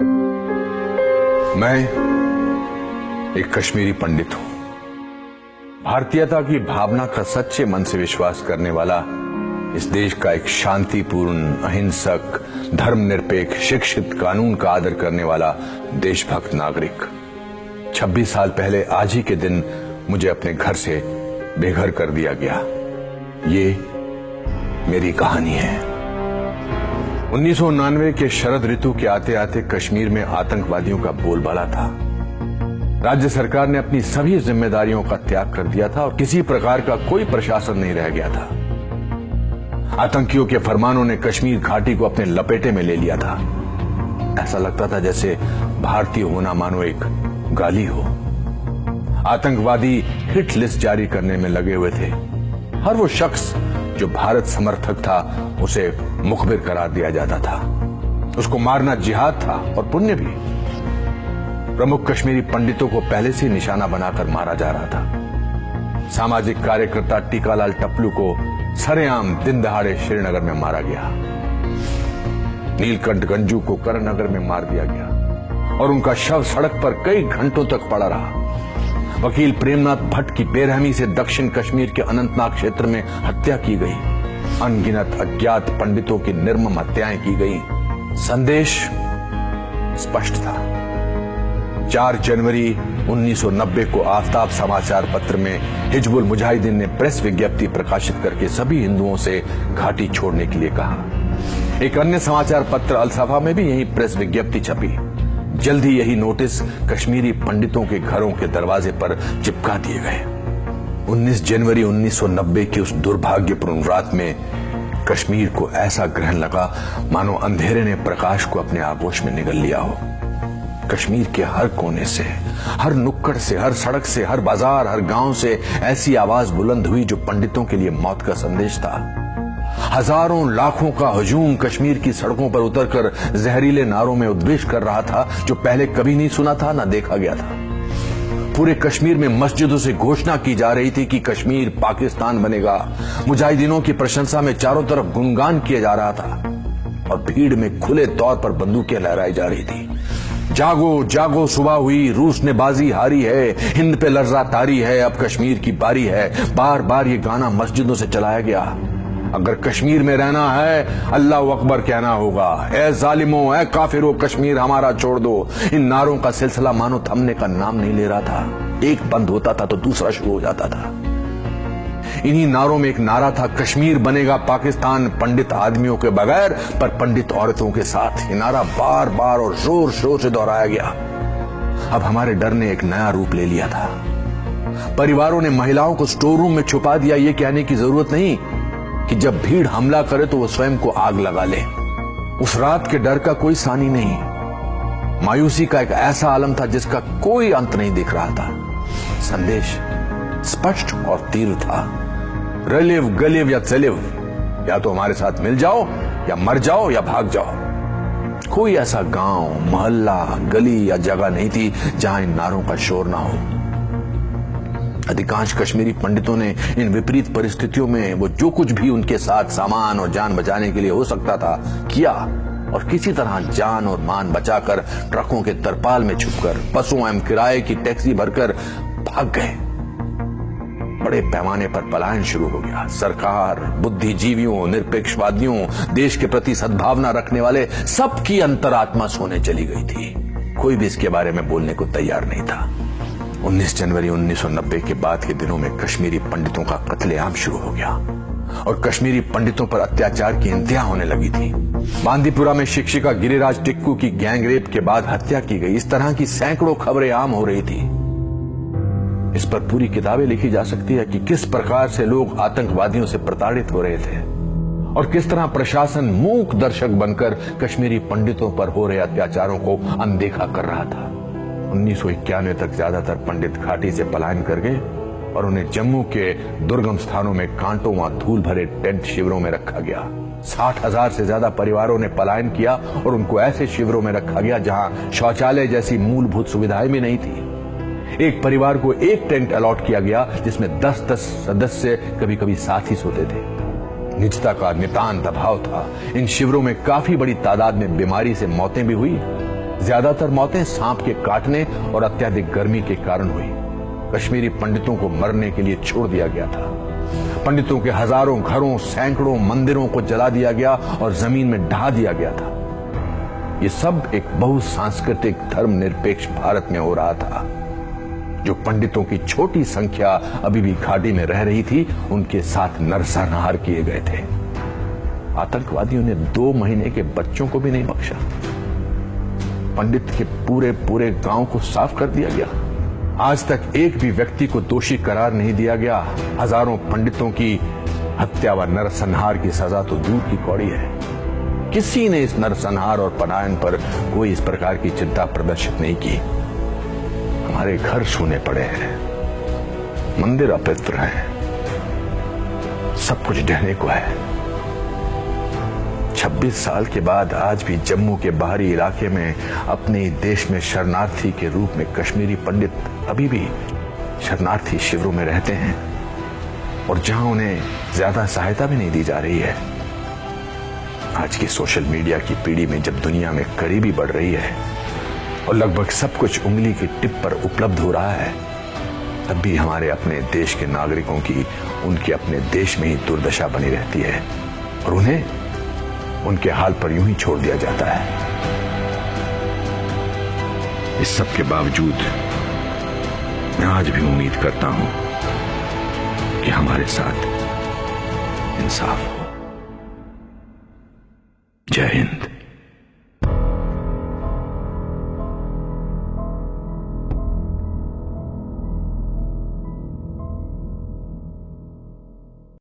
मैं एक कश्मीरी पंडित हूं। भारतीयता की भावना का सच्चे मन से विश्वास करने वाला इस देश का एक शांतिपूर्ण, अहिंसक, धर्मनिरपेक्ष, शिक्षित, कानून का आदर करने वाला देशभक्त नागरिक। 26 साल पहले आज ही के दिन मुझे अपने घर से बेघर कर दिया गया। ये मेरी कहानी है। 1999 के शरद ऋतु के आते आते कश्मीर में आतंकवादियों का बोलबाला था। राज्य सरकार ने अपनी सभी जिम्मेदारियों का त्याग कर दिया था और किसी प्रकार का कोई प्रशासन नहीं रह गया था। आतंकियों के फरमानों ने कश्मीर घाटी को अपने लपेटे में ले लिया था। ऐसा लगता था जैसे भारतीय होना मानो एक गाली हो। आतंकवादी हिट लिस्ट जारी करने में लगे हुए थे। हर वो शख्स जो भारत समर्थक था उसे मुखबिर करार दिया जाता था। उसको मारना जिहाद था और पुण्य भी। प्रमुख कश्मीरी पंडितों को पहले से निशाना बनाकर मारा जा रहा था। सामाजिक कार्यकर्ता टीकालाल टपलू को सरेआम दिन दहाड़े श्रीनगर में मारा गया। नीलकंठ गंजू को करणनगर में मार दिया गया और उनका शव सड़क पर कई घंटों तक पड़ा रहा। वकील प्रेमनाथ भट्ट की बेरहमी से दक्षिण कश्मीर के अनंतनाग क्षेत्र में हत्या की गई। अनगिनत अज्ञात पंडितों की निर्मम हत्याएं की गई। संदेश स्पष्ट था। 4 जनवरी 1990 को आफताब समाचार पत्र में हिजबुल मुजाहिदीन ने प्रेस विज्ञप्ति प्रकाशित करके सभी हिंदुओं से घाटी छोड़ने के लिए कहा। एक अन्य समाचार पत्र अल-सफा में भी यही प्रेस विज्ञप्ति छपी। जल्द ही यही नोटिस कश्मीरी पंडितों के घरों के दरवाजे पर चिपका दिए गए। 19 जनवरी 1990 की उस दुर्भाग्यपूर्ण रात में कश्मीर को ऐसा ग्रहण लगा मानो अंधेरे ने प्रकाश को अपने आगोश में निगल लिया हो। कश्मीर के हर कोने से, हर नुक्कड़ से, हर सड़क से, हर बाजार, हर गांव से ऐसी आवाज बुलंद हुई जो पंडितों के लिए मौत का संदेश था। हजारों लाखों का हजूम कश्मीर की सड़कों पर उतरकर जहरीले नारों में उद्वेष कर रहा था जो पहले कभी नहीं सुना था, ना देखा गया था। पूरे कश्मीर में मस्जिदों से घोषणा की जा रही थी कि कश्मीर पाकिस्तान बनेगा। मुजाहिदीनों की प्रशंसा में चारों तरफ गुणगान किया जा रहा था और भीड़ में खुले तौर पर बंदूकें लहराई जा रही थी। जागो जागो सुबह हुई, रूस ने बाजी हारी है, हिंद पे लर्जा तारी है, अब कश्मीर की बारी है। बार बार ये गाना मस्जिदों से चलाया गया। अगर कश्मीर में रहना है अल्लाह अकबर कहना होगा। ए जालिमों, ए काफिरों, कश्मीर हमारा छोड़ दो। इन नारों का सिलसिला मानो थमने का नाम नहीं ले रहा था। एक बंद होता था तो दूसरा शुरू हो जाता था। इन्हीं नारों में एक नारा था, कश्मीर बनेगा पाकिस्तान पंडित आदमियों के बगैर पर पंडित औरतों के साथ। ये नारा बार बार और जोर शोर से दोहराया गया। अब हमारे डर ने एक नया रूप ले लिया था। परिवारों ने महिलाओं को स्टोर रूम में छुपा दिया। ये कहने की जरूरत नहीं कि जब भीड़ हमला करे तो वो स्वयं को आग लगा ले। उस रात के डर का कोई सानी नहीं। मायूसी का एक ऐसा आलम था जिसका कोई अंत नहीं दिख रहा था। संदेश स्पष्ट और तीव्र था, रलिव गलिव या चलिव, या तो हमारे साथ मिल जाओ या मर जाओ या भाग जाओ। कोई ऐसा गांव, मोहल्ला, गली या जगह नहीं थी जहां इन नारों का शोर ना हो। अधिकांश कश्मीरी पंडितों ने इन विपरीत परिस्थितियों में वो जो कुछ भी उनके साथ सामान और जान बचाने के लिए हो सकता था किया और किसी तरह जान और मान बचाकर ट्रकों के तरपाल में छुपकर बसों एवं किराए की टैक्सी भरकर भाग गए। बड़े पैमाने पर पलायन शुरू हो गया। सरकार, बुद्धिजीवियों, निरपेक्षवादियों, देश के प्रति सद्भावना रखने वाले सबकी अंतरात्मा सोने चली गई थी। कोई भी इसके बारे में बोलने को तैयार नहीं था। 19 जनवरी 1990 के बाद के दिनों में कश्मीरी पंडितों का कत्लेआम शुरू हो गया और कश्मीरी पंडितों पर अत्याचार की इंतहा होने लगी थी। बांदीपुरा में शिक्षिका गिरिराज टिक्कू की गैंगरेप के बाद हत्या की गई। इस तरह की सैकड़ों खबरें आम हो रही थी। इस पर पूरी किताबें लिखी जा सकती है कि किस प्रकार से लोग आतंकवादियों से प्रताड़ित हो रहे थे और किस तरह प्रशासन मूक दर्शक बनकर कश्मीरी पंडितों पर हो रहे अत्याचारों को अनदेखा कर रहा था। 1991 तक ज्यादातर पंडित घाटी से पलायन कर गए और उन्हें जम्मू के दुर्गम स्थानों में कांटों व धूल भरे टेंट शिविरों में रखा गया। 60,000 से ज्यादा परिवारों ने पलायन किया और उनको ऐसे शिविरों में रखा गया जहां शौचालय जैसी मूलभूत सुविधाएं भी नहीं थी। एक परिवार को एक टेंट अलॉट किया गया जिसमें 10-10 सदस्य कभी कभी साथ ही सोते थे। निजता का नितांत अभाव था। इन शिविरों में काफी बड़ी तादाद में बीमारी से मौतें भी हुई। ज्यादातर मौतें सांप के काटने और अत्यधिक गर्मी के कारण हुई। कश्मीरी पंडितों को मरने के लिए छोड़ दिया गया था। पंडितों के हजारों घरों, सैकड़ों मंदिरों को जला दिया गया और जमीन में ढहा दिया गया था। ये सब एक बहुसांस्कृतिक धर्मनिरपेक्ष भारत में हो रहा था। जो पंडितों की छोटी संख्या अभी भी घाटी में रह रही थी, उनके साथ नरसंहार किए गए थे। आतंकवादियों ने 2 महीने के बच्चों को भी नहीं बख्शा। पंडित के पूरे पूरे गांव को साफ कर दिया गया। आज तक एक भी व्यक्ति को दोषी करार नहीं दिया गया। हजारों पंडितों की हत्या व नरसंहार की सजा तो दूर की कौड़ी है। किसी ने इस नरसंहार और पलायन पर कोई इस प्रकार की चिंता प्रदर्शित नहीं की। हमारे घर सूने पड़े हैं, मंदिर अपवित्र है, सब कुछ ढहने को है। 26 साल के बाद आज भी जम्मू के बाहरी इलाके में अपने देश में शरणार्थी के रूप में कश्मीरी पंडित अभी भी शरणार्थी शिविरों में रहते हैं, और जहां उन्हें ज्यादा सहायता भी नहीं दी जा रही है। आज की सोशल मीडिया की पीढ़ी में जब दुनिया में गरीबी बढ़ रही है और लगभग सब कुछ उंगली की टिप पर उपलब्ध हो रहा है, तब भी हमारे अपने देश के नागरिकों की उनके अपने देश में ही दुर्दशा बनी रहती है और उन्हें उनके हाल पर यूं ही छोड़ दिया जाता है। इस सब के बावजूद मैं आज भी उम्मीद करता हूं कि हमारे साथ इंसाफ हो। जय हिंद।